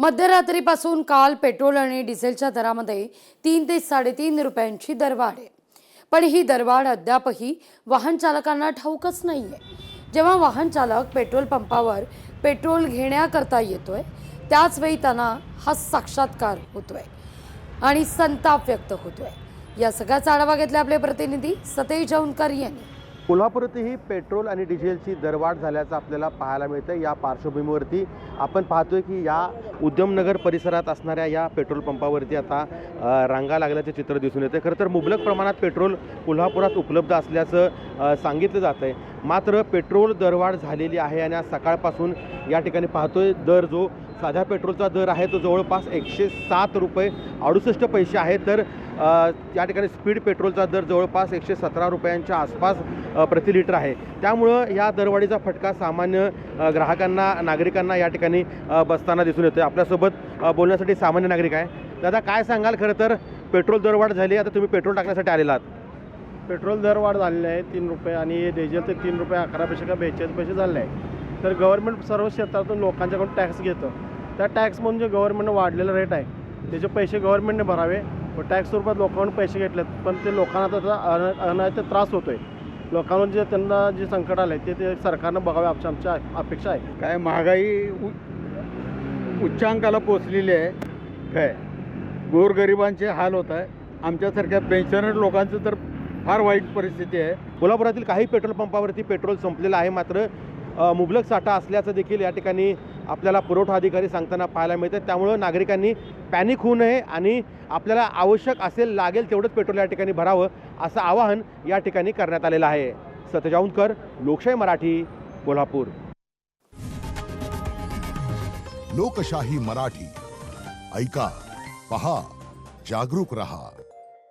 मध्यरात्रीपासून काल पेट्रोल आणि डिझेलच्या दरामध्ये 3 ते 3.5 रुपयांची दरवाढ आहे. पण ही दरवाढ अद्यापही वाहन चालकांना ठाऊकच नाहीये. जेव्हा वाहन चालक पेट्रोल पंपावर पेट्रोल घेण्याकरता येतोय त्याच वेळी त्यांना हा साक्षात्कार होतोय आणि संताप व्यक्त होतोय. या सगळ्याचा आढावा घेतला आपले प्रतिनिधी सतेज औंधकर यांनी. कोल्हापुरातही पेट्रोल आणि डिझेलची दरवाढ झाल्याचं आपल्याला पाहायला मिळतं. या पार्श्वभूमीवरती आपण पाहतोय की या उद्यमनगर परिसरात असणाऱ्या या पेट्रोल पंपावरती आता रांगा लागल्याचे चित्र दिसून येते. खरं तर मुबलक प्रमाणात पेट्रोल कोल्हापुरात उपलब्ध असल्याचं सांगितलं जात आहे. मात्र पेट्रोल दरवाढ झालेली आहे आणि आज सकाळपासून या ठिकाणी पाहतोय दर जो साध्या पेट्रोलचा दर आहे तो जवळपास 107 रुपये 68 पैसे आहे. तर या ठिकाणी स्पीड पेट्रोलचा दर जवळपास 117 रुपयांच्या आसपास प्रति लिटर आहे. त्यामुळं या दरवाढीचा फटका सामान्य ग्राहकांना नागरिकांना या ठिकाणी बसताना दिसून येतो. आपल्यासोबत बोलण्यासाठी सामान्य नागरिक आहे. दादा काय सांगाल? खरं तर पेट्रोल दरवाढ झाली, आता तुम्ही पेट्रोल टाकण्यासाठी आलेला आहात. पेट्रोल दरवाढ झालेली आहे 3 रुपये आणि डिझेल ते 3 रुपये 11 पैसे का 42 पैसे झाले आहे. तर गव्हर्नमेंट सर्व क्षेत्रातून लोकांच्याकडून टॅक्स घेतं. त्या टॅक्समधून जे गव्हर्नमेंटनं वाढलेला रेट आहे त्याचे पैसे गव्हर्नमेंटने भरावे व टॅक्स स्वरूपात लोकांकडून पैसे घेतलेत. पण ते लोकांना त्याचा अनायत त्रास होतो आहे. लोकांना जे त्यांना जे संकट आलं आहे ते सरकारनं बघावे आमच्या अपेक्षा आहे. काय महागाई उच्चांकाला पोचलेली आहे. काय गोरगरिबांचे हाल होत आहे. आमच्यासारख्या पेन्शनर लोकांचं तर फार वाईट परिस्थिती आहे. कोल्हापुरातील काही पेट्रोल पंपावरती पेट्रोल संपलेलं आहे. मात्र मुबलक साठा असल्याचं देखील या ठिकाणी आपल्याला पुरवठा अधिकारी सांगताना पाहायला मिळतं. त्यामुळं नागरिकांनी पॅनिक होऊ नये आणि आपल्याला आवश्यक असेल लागेल तेवढंच पेट्रोल या ठिकाणी भरावं असं आवाहन या ठिकाणी करण्यात आलेलं आहे. सतेज औंधकर, लोकशाही मराठी, कोल्हापूर. लोकशाही मराठी ऐका, पहा, जागरूक रहा.